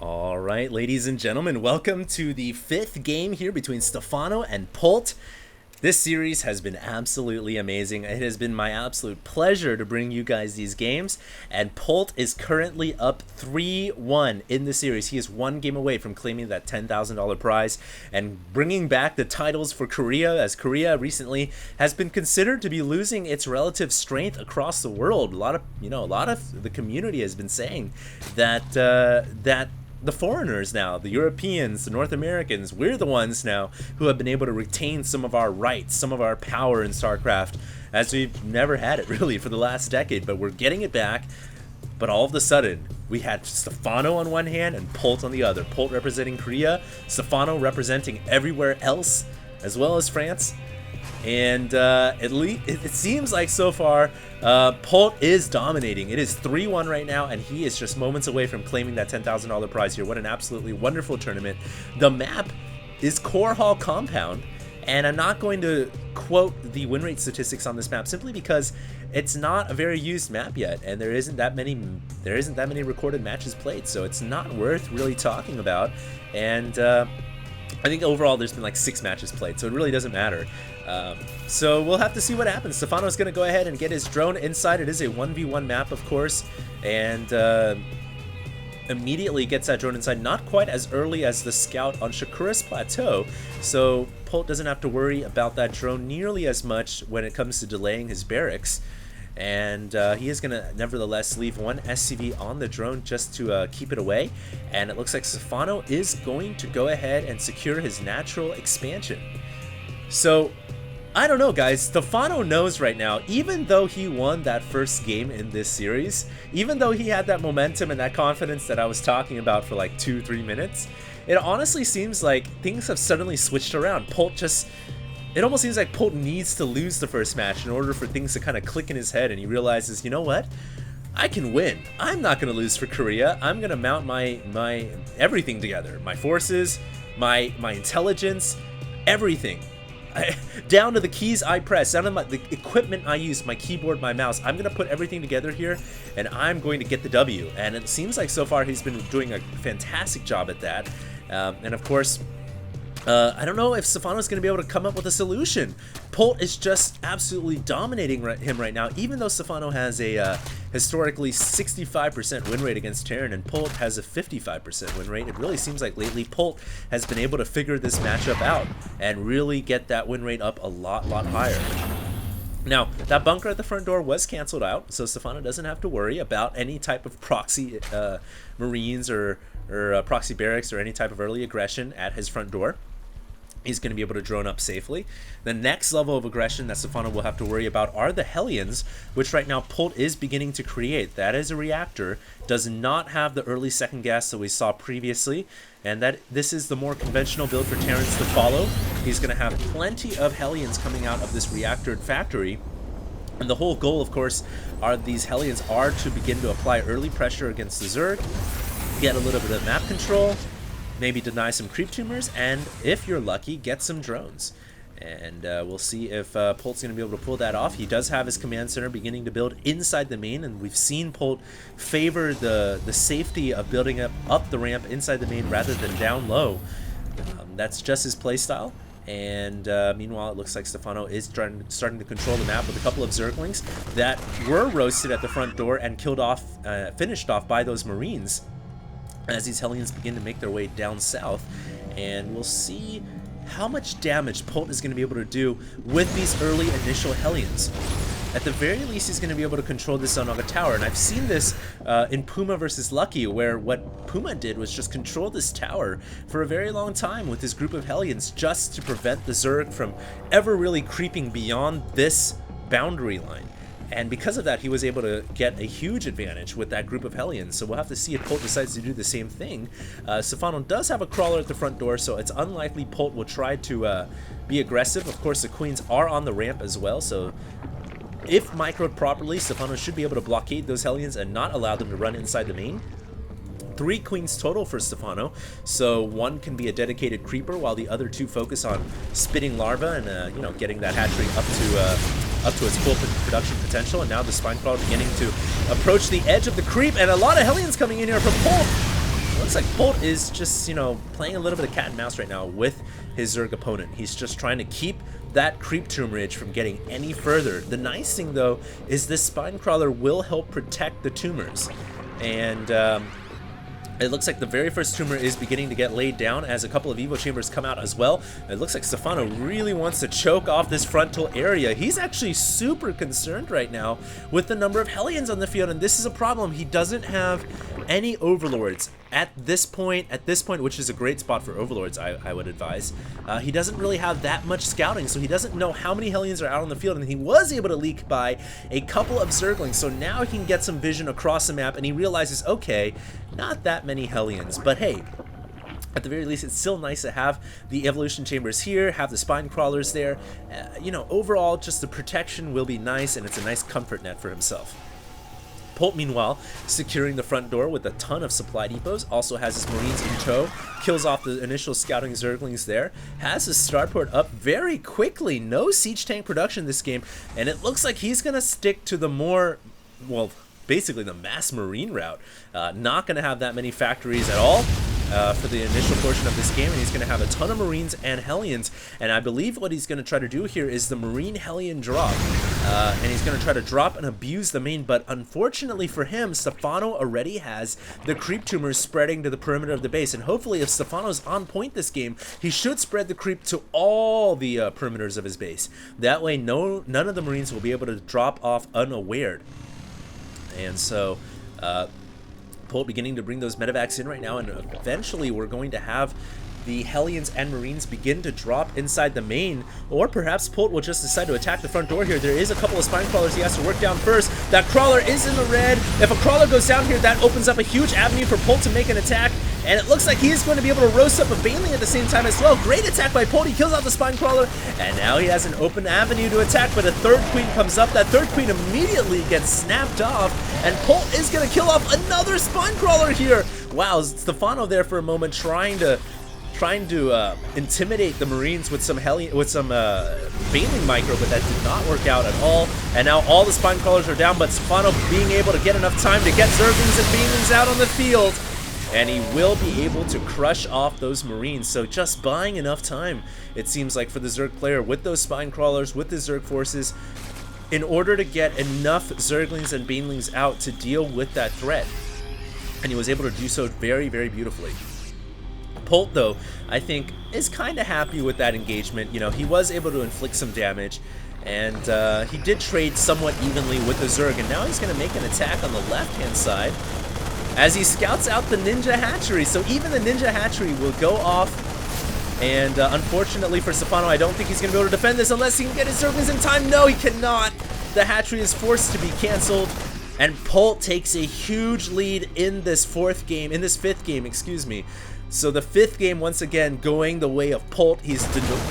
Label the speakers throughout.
Speaker 1: All right, ladies and gentlemen, welcome to the fifth game here between Stephano and Polt. This series has been absolutely amazing. It has been my absolute pleasure to bring you guys these games, and Polt is currently up 3-1 in the series. He is one game away from claiming that $10,000 prize and bringing back the titles for Korea, as Korea recently has been considered to be losing its relative strength across the world. A lot of the community has been saying that the foreigners now, the Europeans, the North Americans, we're the ones now who have been able to retain some of our rights, some of our power in StarCraft, as we've never had it really for the last decade, but we're getting it back. But all of a sudden, we had Stephano on one hand and Polt on the other. Polt representing Korea, Stephano representing everywhere else, as well as France. And it seems like so far, Polt is dominating. It is 3-1 right now, and he is just moments away from claiming that $10,000 prize here. What an absolutely wonderful tournament. The map is Core Hall Compound, and I'm not going to quote the win rate statistics on this map simply because it's not a very used map yet, and there isn't that many recorded matches played, so it's not worth really talking about. And I think overall there's been like 6 matches played, so it really doesn't matter. So we'll have to see what happens. Stephano's going to go ahead and get his drone inside. It is a 1v1 map, of course, and immediately gets that drone inside, not quite as early as the scout on Shakura's plateau, so Polt doesn't have to worry about that drone nearly as much when it comes to delaying his barracks. And he is going to nevertheless leave one SCV on the drone just to keep it away. And it looks like Stephano is going to go ahead and secure his natural expansion. So, I don't know, guys. Stephano knows right now, even though he won that first game in this series, even though he had that momentum and that confidence that I was talking about for like 2-3 minutes, it honestly seems like things have suddenly switched around. It almost seems like Polt needs to lose the first match in order for things to kind of click in his head, and he realizes, you know what? I can win. I'm not going to lose for Korea. I'm going to mount my everything together. My forces, my intelligence, everything. Down to the keys I press, down to the equipment I use, my keyboard, my mouse. I'm going to put everything together here, and I'm going to get the W. And it seems like so far he's been doing a fantastic job at that. And of course, I don't know if Stephano's going to be able to come up with a solution. Polt is just absolutely dominating him right now, even though Stephano has a historically 65% win rate against Terran, and Polt has a 55% win rate. It really seems like lately Polt has been able to figure this matchup out and really get that win rate up a lot higher. Now, that bunker at the front door was canceled out, so Stephano doesn't have to worry about any type of proxy Marines or proxy barracks or any type of early aggression at his front door. He's going to be able to drone up safely. The next level of aggression that Stephano will have to worry about are the Hellions, which right now Polt is beginning to create. That is a reactor, does not have the early second gas that we saw previously, and that this is the more conventional build for Terrans to follow. He's going to have plenty of Hellions coming out of this reactor factory. And the whole goal, of course, these Hellions are to begin to apply early pressure against the Zerg, get a little bit of map control, maybe deny some creep tumors, and if you're lucky, get some drones. And we'll see if Polt's going to be able to pull that off. He does have his command center beginning to build inside the main, and we've seen Polt favor the safety of building up the ramp inside the main rather than down low. That's just his playstyle. And meanwhile, it looks like Stephano is starting to control the map with a couple of Zerglings that were roasted at the front door and finished off by those Marines, as these Hellions begin to make their way down south. And we'll see how much damage Polt is going to be able to do with these early initial Hellions. At the very least, he's going to be able to control this Zelnaga tower, and I've seen this in Puma versus Lucky, where what Puma did was just control this tower for a very long time with his group of Hellions, just to prevent the Zerg from ever really creeping beyond this boundary line. And because of that, he was able to get a huge advantage with that group of Hellions. So we'll have to see if Polt decides to do the same thing. Stephano does have a crawler at the front door, so it's unlikely Polt will try to be aggressive. Of course, the Queens are on the ramp as well, so if microed properly, Stephano should be able to blockade those Hellions and not allow them to run inside the main. 3 queens total for Stephano, so one can be a dedicated creeper while the other 2 focus on spitting larva and you know, getting that hatchery up to its full production potential. And now the spine crawler beginning to approach the edge of the creep, and a lot of Hellions coming in here from Polt. looks like Polt is just, you know, playing a little bit of cat and mouse right now with his Zerg opponent. He's just trying to keep that creep tomb ridge from getting any further. The nice thing, though, is this spine crawler will help protect the tumors. And it looks like the very first tumor is beginning to get laid down as a couple of Evo Chambers come out as well. It looks like Stephano really wants to choke off this frontal area. He's actually super concerned right now with the number of Hellions on the field, and this is a problem. He doesn't have any Overlords at this point, which is a great spot for Overlords, I would advise. He doesn't really have that much scouting, so he doesn't know how many Hellions are out on the field, and he was able to leak by a couple of Zerglings, so now he can get some vision across the map, and he realizes, okay, not that many Hellions, but hey, at the very least, it's still nice to have the evolution chambers here, have the spine crawlers there. You know, overall, just the protection will be nice, and it's a nice comfort net for himself. Polt, meanwhile, securing the front door with a ton of supply depots, also has his Marines in tow, kills off the initial scouting Zerglings there, has his starport up very quickly, no siege tank production this game, and it looks like he's going to stick to the more, well, basically the mass Marine route. Not going to have that many factories at all for the initial portion of this game, and he's going to have a ton of Marines and Hellions, and I believe what he's going to try to do here is the Marine Hellion drop, and he's going to try to drop and abuse the main, but unfortunately for him, Stephano already has the creep tumors spreading to the perimeter of the base, and hopefully if Stephano's on point this game, he should spread the creep to all the perimeters of his base. That way none of the Marines will be able to drop off unawared. And so Polt beginning to bring those medevacs in right now, and eventually we're going to have the Hellions and Marines begin to drop inside the main, or perhaps Polt will just decide to attack the front door here. There is a couple of spine crawlers he has to work down first. That crawler is in the red. If a crawler goes down here, that opens up a huge avenue for Polt to make an attack, and it looks like he's going to be able to roast up a Baneling at the same time as well. Great attack by Polt. He kills out the spine crawler, and now he has an open avenue to attack, but a third queen comes up. That third queen immediately gets snapped off, and Polt is going to kill off another spine crawler here. Wow, Stephano there for a moment trying to intimidate the Marines with some Baneling micro, but that did not work out at all. And now all the spine crawlers are down, but Stephano being able to get enough time to get Zerglings and Banelings out on the field, and he will be able to crush off those Marines. So just buying enough time, it seems like, for the Zerg player with those spine crawlers, with the Zerg forces, in order to get enough Zerglings and Banelings out to deal with that threat. And he was able to do so very, very beautifully. Polt, though, I think is kind of happy with that engagement. You know, he was able to inflict some damage, and he did trade somewhat evenly with the Zerg, and now he's going to make an attack on the left-hand side as he scouts out the Ninja Hatchery. So even the Ninja Hatchery will go off, and unfortunately for Stephano, I don't think he's going to be able to defend this unless he can get his Zerglings in time. No, he cannot. The Hatchery is forced to be canceled, and Polt takes a huge lead in this fifth game, excuse me. So the fifth game, once again, going the way of Polt. He's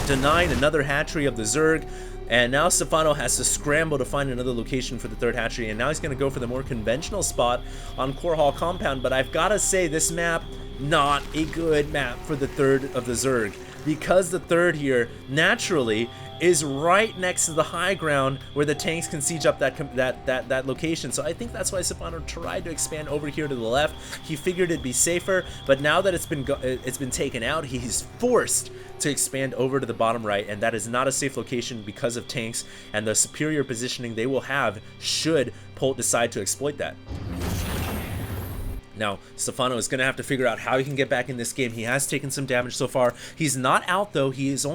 Speaker 1: denying another hatchery of the Zerg, and now Stephano has to scramble to find another location for the third hatchery, and now he's going to go for the more conventional spot on Core Hall Compound. But I've got to say, this map, not a good map for the third of the Zerg, because the third here, naturally, is right next to the high ground where the tanks can siege up that location. So I think that's why Stephano tried to expand over here to the left. He figured it'd be safer, but now that it's been taken out, he's forced to expand over to the bottom right, and that is not a safe location because of tanks and the superior positioning they will have should Polt decide to exploit that. Now, Stephano is going to have to figure out how he can get back in this game. He has taken some damage so far. He's not out, though. He's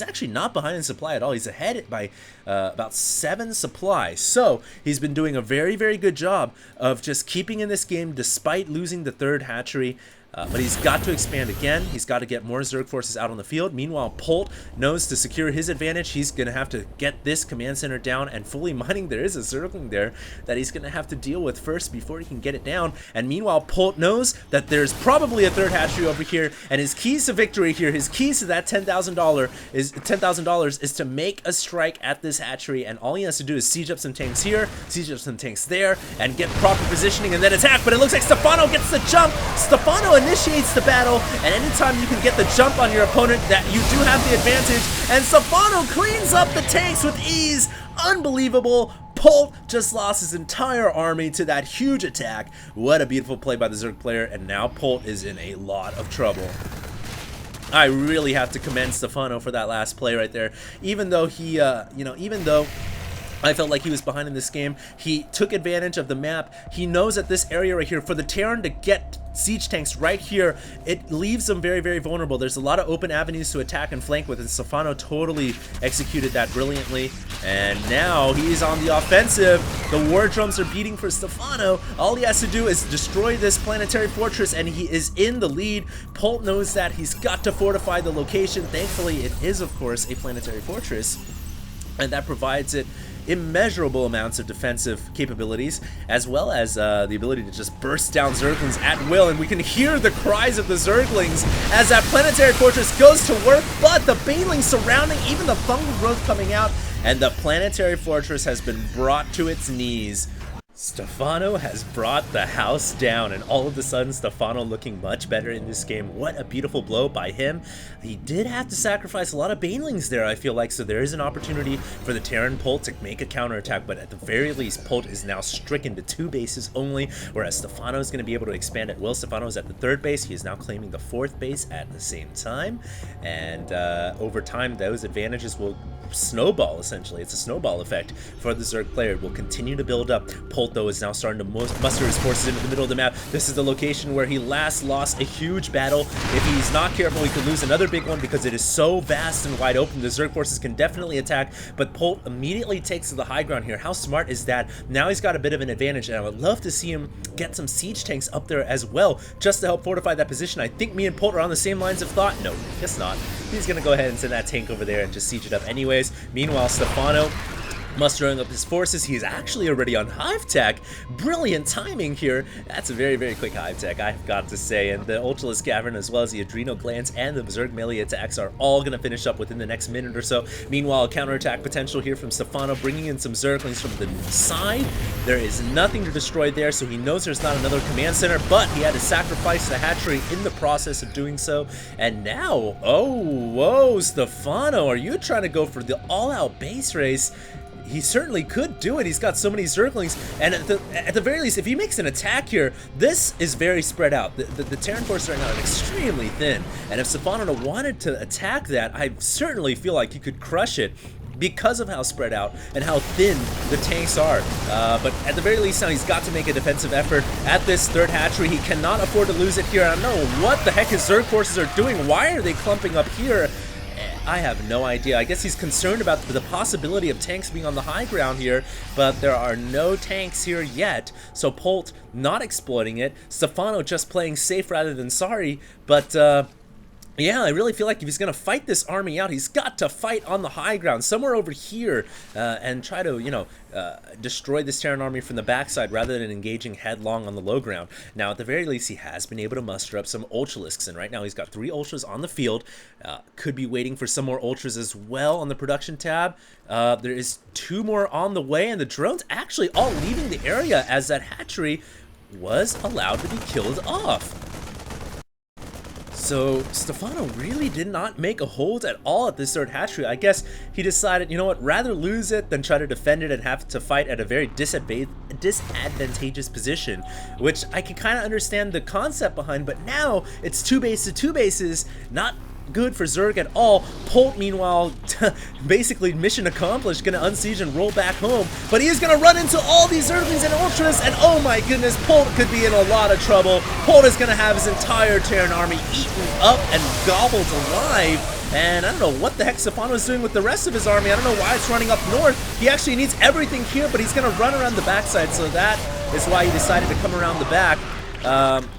Speaker 1: actually not behind in supply at all. He's ahead by about 7 supply. So he's been doing a very, very good job of just keeping in this game despite losing the third hatchery. But he's got to expand again. He's got to get more Zerg forces out on the field. Meanwhile, Polt knows to secure his advantage, he's going to have to get this command center down and fully mining. There is a Zergling there that he's going to have to deal with first before he can get it down. And meanwhile, Polt knows that there's probably a third hatchery over here, and his keys to victory here, his keys to that $10,000 is to make a strike at this hatchery, and all he has to do is siege up some tanks here, siege up some tanks there, and get proper positioning and then attack. But it looks like Stephano gets the jump. Stephano initiates the battle, and anytime you can get the jump on your opponent, that you do have the advantage, and Stephano cleans up the tanks with ease. Unbelievable. Polt just lost his entire army to that huge attack. What a beautiful play by the Zerg player, and now Polt is in a lot of trouble. I really have to commend Stephano for that last play right there. Even though he, even though I felt like he was behind in this game, he took advantage of the map. He knows that this area right here, for the Terran to get siege tanks right here, it leaves them very, very vulnerable. There's a lot of open avenues to attack and flank with, and Stephano totally executed that brilliantly. And now he's on the offensive. The war drums are beating for Stephano. All he has to do is destroy this planetary fortress, and he is in the lead. Polt knows that he's got to fortify the location. Thankfully, it is, of course, a planetary fortress, and that provides it immeasurable amounts of defensive capabilities, as well as the ability to just burst down Zerglings at will. And we can hear the cries of the Zerglings as that planetary fortress goes to work, but the banelings surrounding, even the fungal growth coming out, and the planetary fortress has been brought to its knees. Stephano has brought the house down, and all of a sudden Stephano looking much better in this game. What a beautiful blow by him. He did have to sacrifice a lot of banelings there, I feel like, so there is an opportunity for the Terran Polt to make a counterattack, but at the very least, Polt is now stricken to 2 bases only, whereas Stephano is going to be able to expand at will. Stephano is at the 3rd base. He is now claiming the 4th base at the same time, and over time, those advantages will snowball, essentially. It's a snowball effect for the Zerg player. It will continue to build up. Polt, though, is now starting to muster his forces into the middle of the map. This is the location where he last lost a huge battle. If he's not careful, he could lose another big one because it is so vast and wide open. The Zerg forces can definitely attack, but Polt immediately takes to the high ground here. How smart is that? Now he's got a bit of an advantage, and I would love to see him get some siege tanks up there as well, just to help fortify that position. I think me and Polt are on the same lines of thought. No, guess not. He's gonna go ahead and send that tank over there and just siege it up anyways. Meanwhile, Stephano mustering up his forces. He is actually already on Hive Tech. Brilliant timing here. That's a very, very quick Hive Tech, I've got to say. And the Ultralisk Cavern, as well as the Adrenal Glands and the Zerg melee attacks, are all going to finish up within the next minute or so. Meanwhile, counterattack potential here from Stephano, bringing in some Zerglings from the side. There is nothing to destroy there, so he knows there's not another command center, but he had to sacrifice the hatchery in the process of doing so. And now, oh, whoa, Stephano, are you trying to go for the all-out base race? He certainly could do it. He's got so many Zerglings, and at the very least, if he makes an attack here, this is very spread out. The Terran forces right now are extremely thin, and if Stephano wanted to attack that, I certainly feel like he could crush it because of how spread out and how thin the tanks are. But at the very least now, he's got to make a defensive effort at this 3rd hatchery. He cannot afford to lose it here. I don't know what the heck his Zerg forces are doing. Why are they clumping up here? I have no idea. I guess he's concerned about the possibility of tanks being on the high ground here, but there are no tanks here yet. So Polt not exploiting it. Stephano just playing safe rather than sorry, but yeah, I really feel like if he's going to fight this army out, he's got to fight on the high ground, somewhere over here, and try to, you know, destroy this Terran army from the backside rather than engaging headlong on the low ground. Now, at the very least, he has been able to muster up some Ultralisks, and right now he's got 3 Ultras on the field. Could be waiting for some more Ultras as well on the production tab. There is 2 more on the way, and the drones actually all leaving the area as that hatchery was allowed to be killed off. So Stephano really did not make a hold at all at this 3rd hatchery. I guess he decided, you know what, rather lose it than try to defend it and have to fight at a very disadvantageous position, which I can kind of understand the concept behind, but now it's 2 bases to 2 bases, not good for Zerg at all. Polt, meanwhile, basically mission accomplished, gonna unsiege and roll back home, but he is gonna run into all these Zerglings and Ultras, and oh my goodness, Polt could be in a lot of trouble. Polt is gonna have his entire Terran army eaten up and gobbled alive. And I don't know what the heck Stephano is doing with the rest of his army. I don't know why it's running up north. He actually needs everything here, but he's gonna run around the backside, so that is why he decided to come around the back.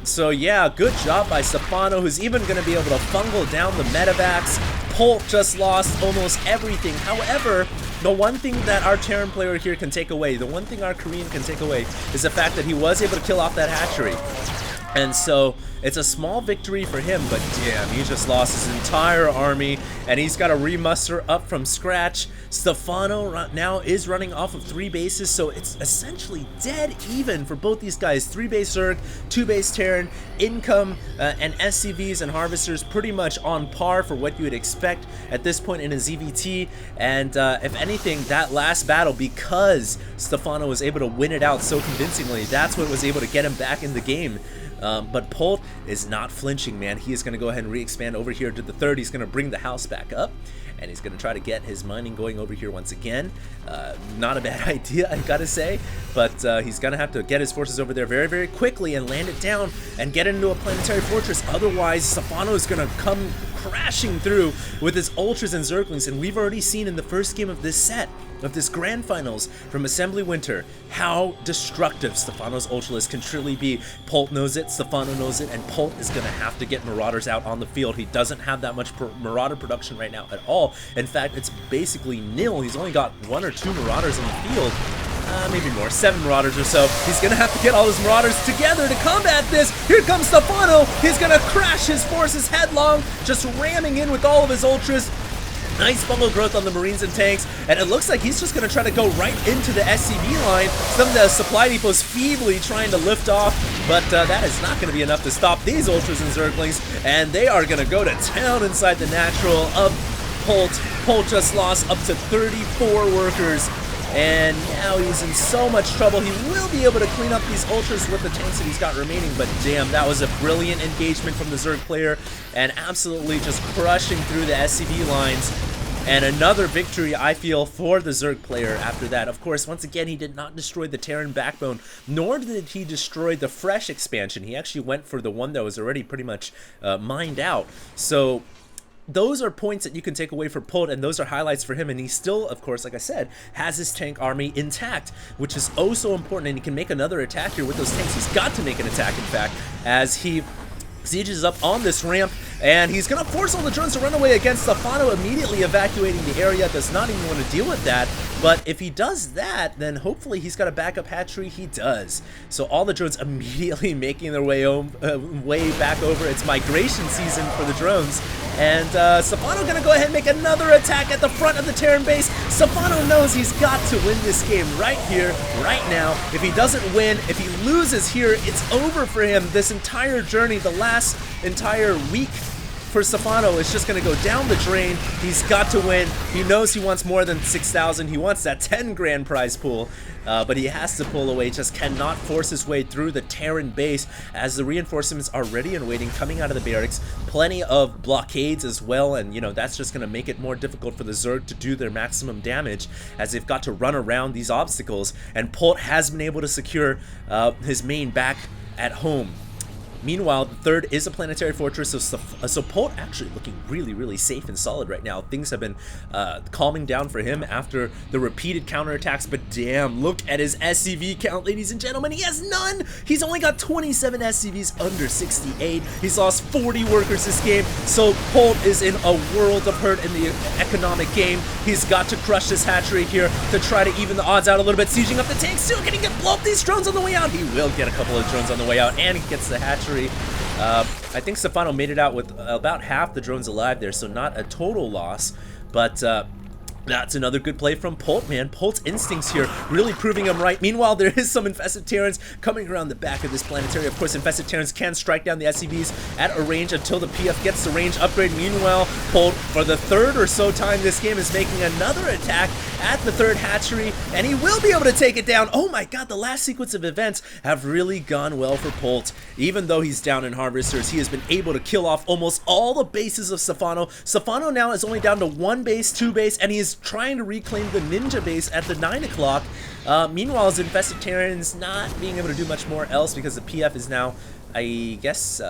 Speaker 1: So yeah, good job by Stephano, who's even going to be able to fungal down the medevacs. Polt just lost almost everything. However, the one thing that our Terran player here can take away, the one thing our Korean can take away, is the fact that he was able to kill off that hatchery. And so it's a small victory for him, but damn, he just lost his entire army, and he's got to remuster up from scratch. Stephano now is running off of 3 bases, so it's essentially dead even for both these guys. 3 base Zerg, 2 base Terran, income and SCVs and harvesters pretty much on par for what you would expect at this point in a ZVT. And if anything, that last battle, because Stephano was able to win it out so convincingly, that's what was able to get him back in the game. But Polt is not flinching, man. He is going to go ahead and re-expand over here to the 3rd. He's going to bring the house back up, and he's going to try to get his mining going over here once again. Not a bad idea, I gotta say, but he's going to have to get his forces over there very, very quickly and land it down and get into a planetary fortress. Otherwise, Stephano is going to come crashing through with his ultras and zerglings, and we've already seen in the first game of this set, of this grand finals from Assembly Winter, how destructive Stephano's ultralisk can truly be. Polt knows it, Stephano knows it, and Polt is going to have to get Marauders out on the field. He doesn't have that much Marauder production right now at all. In fact, it's basically nil. He's only got 1 or 2 Marauders on the field. Maybe more, 7 Marauders or so. He's gonna have to get all his Marauders together to combat this. Here comes Stephano. He's gonna crash his forces headlong, just ramming in with all of his ultras. Nice fungal growth on the Marines and tanks, and it looks like he's just going to try to go right into the SCV line. Some of the supply depots feebly trying to lift off, but that is not going to be enough to stop these Ultras and Zerglings, and they are going to go to town inside the natural of Polt. Polt just lost up to 34 workers, and now he's in so much trouble. He will be able to clean up these Ultras with the tanks that he's got remaining, but damn, that was a brilliant engagement from the Zerg player, and absolutely just crushing through the SCV lines. And another victory, I feel, for the Zerg player after that. Of course, once again, he did not destroy the Terran backbone, nor did he destroy the fresh expansion. He actually went for the one that was already pretty much mined out. So those are points that you can take away for Polt, and those are highlights for him, and he still, of course, like I said, has his tank army intact, which is oh so important, and he can make another attack here with those tanks. He's got to make an attack, in fact, as he sieges up on this ramp, and he's going to force all the drones to run away against Stephano, immediately evacuating the area. Does not even want to deal with that, but if he does that, then hopefully he's got a backup hatchery. He does. So all the drones immediately making their way back over. It's migration season for the drones, and Stephano going to go ahead and make another attack at the front of the Terran base. Stephano knows he's got to win this game right here, right now. If he doesn't win, if he loses here, it's over for him. This entire journey, the last entire week for Stephano, is just going to go down the drain. He's got to win. He knows he wants more than 6,000. He wants that 10 grand prize pool, but he has to pull away. Just cannot force his way through the Terran base as the reinforcements are ready and waiting, coming out of the barracks. Plenty of blockades as well, and you know, that's just going to make it more difficult for the Zerg to do their maximum damage as they've got to run around these obstacles, and Polt has been able to secure his main back at home. Meanwhile, the 3rd is a planetary fortress, so Polt actually looking really, really safe and solid right now. Things have been calming down for him after the repeated counterattacks, but damn, look at his SCV count, ladies and gentlemen. He has none! He's only got 27 SCVs under 68. He's lost 40 workers this game, so Polt is in a world of hurt in the economic game. He's got to crush this hatchery here to try to even the odds out a little bit, sieging up the tanks. Still, can he blow up these drones on the way out? He will get a couple of drones on the way out, and he gets the hatchery. I think Stephano made it out with about half the drones alive there, so not a total loss, but that's another good play from Polt, man. Polt's instincts here really proving him right. Meanwhile, there is some infested Terrans coming around the back of this planetary. Of course, infested Terrans can strike down the SCVs at a range until the PF gets the range upgrade. Meanwhile, Polt, for the 3rd or so time this game, is making another attack at the 3rd hatchery, and he will be able to take it down. Oh my god, the last sequence of events have really gone well for Polt. Even though he's down in Harvesters, he has been able to kill off almost all the bases of Stephano. Stephano now is only down to 1 base, 2 base, and he is trying to reclaim the ninja base at the 9 o'clock. Meanwhile, his infested Terrans not being able to do much more else because the PF is now, I guess,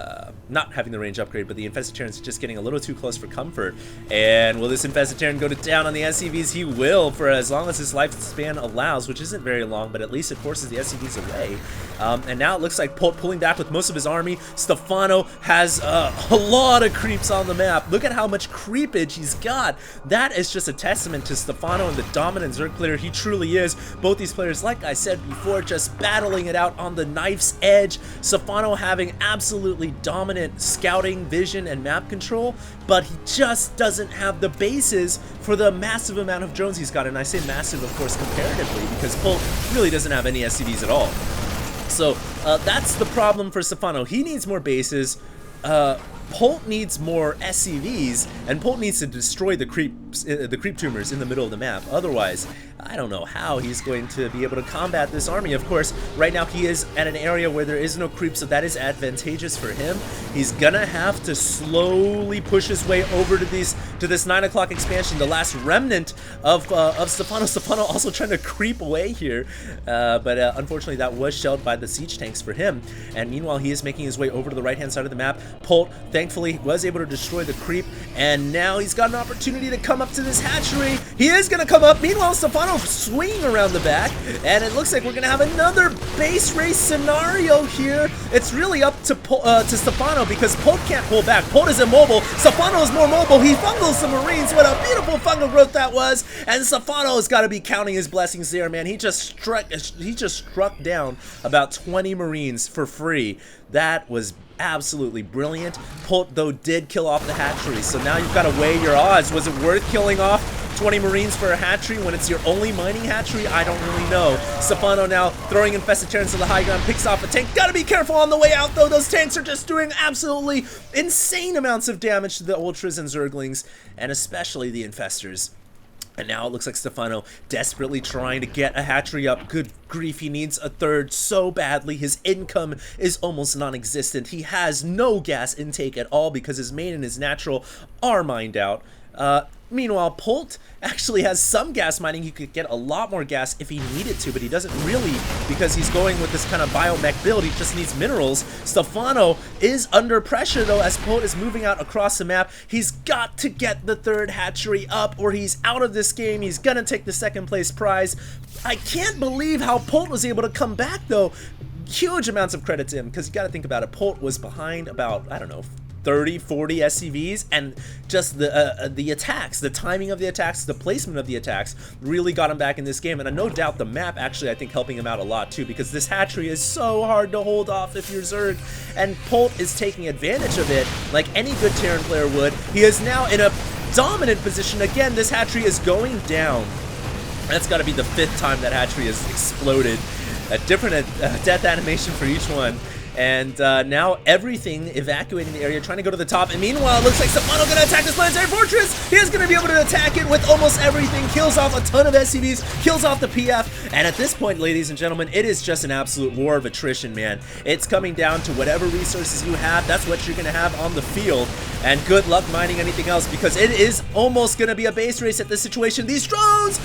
Speaker 1: not having the range upgrade, but the infested Terran's just getting a little too close for comfort. And will this infested Terran go to down on the SCVs? He will, for as long as his lifespan allows, which isn't very long, but at least it forces the SCVs away. And now it looks like Polt pulling back with most of his army. Stephano has a lot of creeps on the map. Look at how much creepage he's got. That is just a testament to Stephano and the dominant Zerg player he truly is. Both these players, like I said before, just battling it out on the knife's edge. Stephano has having absolutely dominant scouting, vision, and map control, but he just doesn't have the bases for the massive amount of drones he's got. And I say massive, of course, comparatively, because Polt really doesn't have any SCVs at all. So that's the problem for Stephano. He needs more bases. Polt needs more SCVs, and Polt needs to destroy the creep tumors in the middle of the map. Otherwise, I don't know how he's going to be able to combat this army. Of course, right now he is at an area where there is no creep, so that is advantageous for him. He's gonna have to slowly push his way over to this 9 o'clock expansion, the last remnant of Stephano. Stephano also trying to creep away here, but unfortunately that was shelled by the siege tanks for him. And meanwhile, he is making his way over to the right-hand side of the map. Polt, thankfully, was able to destroy the creep, and now he's got an opportunity to come up to this hatchery. He is gonna come up. Meanwhile, Stephano swinging around the back, and it looks like we're gonna have another base race scenario here. It's really up to Stephano, because Polt can't pull back. Polt is immobile. Stephano is more mobile. He fungles the Marines. What a beautiful fungal growth that was. And Stephano has got to be counting his blessings there, man. He just struck down about 20 Marines for free. That was absolutely brilliant. Polt, though, did kill off the hatchery, so now you've got to weigh your odds. Was it worth killing off 20 Marines for a hatchery when it's your only mining hatchery? I don't really know. Stephano now throwing infested terrans to the high ground, picks off a tank. Gotta be careful on the way out, though. Those tanks are just doing absolutely insane amounts of damage to the Ultras and Zerglings, and especially the infestors. And now it looks like Stephano desperately trying to get a hatchery up. Good grief, he needs a third so badly. His income is almost non-existent. He has no gas intake at all because his main and his natural are mined out. Meanwhile, Polt actually has some gas mining. He could get a lot more gas if he needed to, but he doesn't really, because he's going with this kind of biomech build. He just needs minerals. Stephano is under pressure, though, as Polt is moving out across the map. He's got to get the third hatchery up, or he's out of this game. He's gonna take the second place prize. I can't believe how Polt was able to come back, though. Huge amounts of credit to him, because you got to think about it. Polt was behind about, I don't know, 30, 40 SCVs, and just the attacks, the timing of the attacks, the placement of the attacks really got him back in this game. And no doubt the map actually, I think, helping him out a lot too, because this hatchery is so hard to hold off if you're Zerg, and Polt is taking advantage of it like any good Terran player would. He is now in a dominant position. Again, this hatchery is going down. That's got to be the 5th time that hatchery has exploded. A different death animation for each one. And now everything evacuating the area, trying to go to the top. And meanwhile, it looks like Stephano gonna attack this planetary fortress. He is gonna be able to attack it with almost everything. Kills off a ton of SCVs, kills off the PF. And at this point, ladies and gentlemen, it is just an absolute war of attrition, man. It's coming down to whatever resources you have. That's what you're gonna have on the field. And good luck mining anything else, because it is almost gonna be a base race at this situation. These drones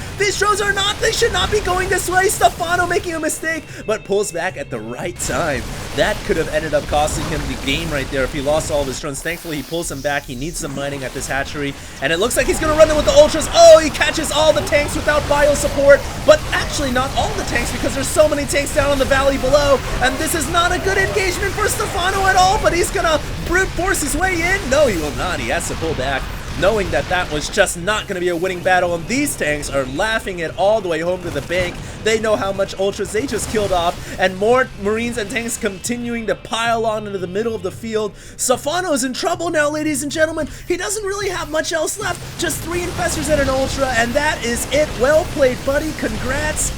Speaker 1: are not, they should not be going this way. Stephano making a mistake, but pulls back at the right time. That could have ended up costing him the game right there if he lost all of his drones. Thankfully, he pulls them back. He needs some mining at this hatchery, and it looks like he's gonna run in with the Ultras. Oh, he catches all the tanks without bio support, but actually not all the tanks, because there's so many tanks down on the valley below, and this is not a good engagement for Stephano at all, but he's gonna brute force his way in. No, he will not. He has to pull back, knowing that that was just not going to be a winning battle, and these tanks are laughing it all the way home to the bank. They know how much Ultras they just killed off, and more Marines and tanks continuing to pile on into the middle of the field. Stephano's in trouble now, ladies and gentlemen. He doesn't really have much else left, just 3 infestors and an Ultra, and that is it. Well played, buddy. Congrats.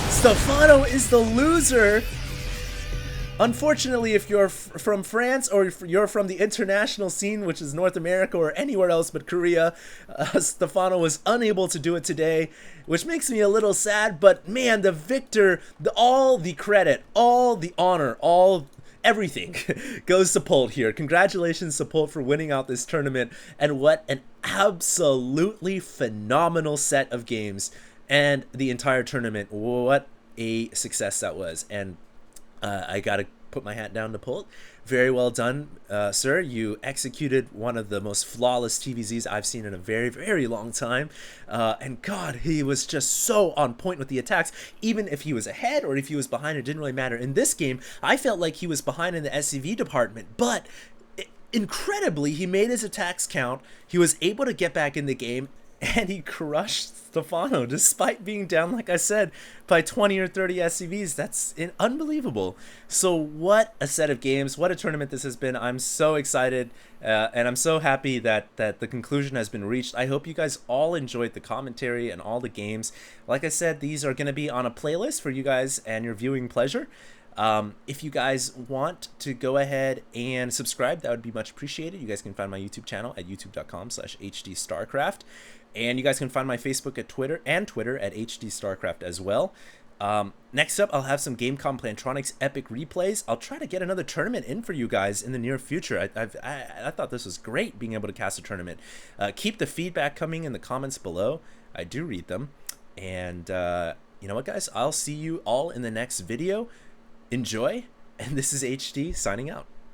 Speaker 1: Stephano is the loser. Unfortunately, if you're from France, or if you're from the international scene, which is North America or anywhere else but Korea, Stephano was unable to do it today, which makes me a little sad. But man, the victor, all the credit, all the honor, everything goes to Polt here. Congratulations to Polt for winning out this tournament, and what an absolutely phenomenal set of games, and the entire tournament. What a success that was. And I gotta put my hat down to Polt. Very well done, sir. You executed one of the most flawless TVZs I've seen in a very, very long time. And God, he was just so on point with the attacks. Even if he was ahead or if he was behind, it didn't really matter. In this game, I felt like he was behind in the SCV department, but incredibly, he made his attacks count. He was able to get back in the game, and he crushed Stephano despite being down, like I said, by 20 or 30 SCVs. That's unbelievable. So what a set of games, what a tournament this has been. I'm so excited, and I'm so happy that the conclusion has been reached. I hope you guys all enjoyed the commentary and all the games. Like I said, these are going to be on a playlist for you guys and your viewing pleasure. If you guys want to go ahead and subscribe, that would be much appreciated. You guys can find my YouTube channel at youtube.com/HDStarcraft. And you guys can find my Facebook at Twitter at HDStarcraft as well. Next up, I'll have some Gamecom Plantronics epic replays. I'll try to get another tournament in for you guys in the near future. I thought this was great, being able to cast a tournament. Keep the feedback coming in the comments below. I do read them. And you know what, guys? I'll see you all in the next video. Enjoy, and this is HD signing out.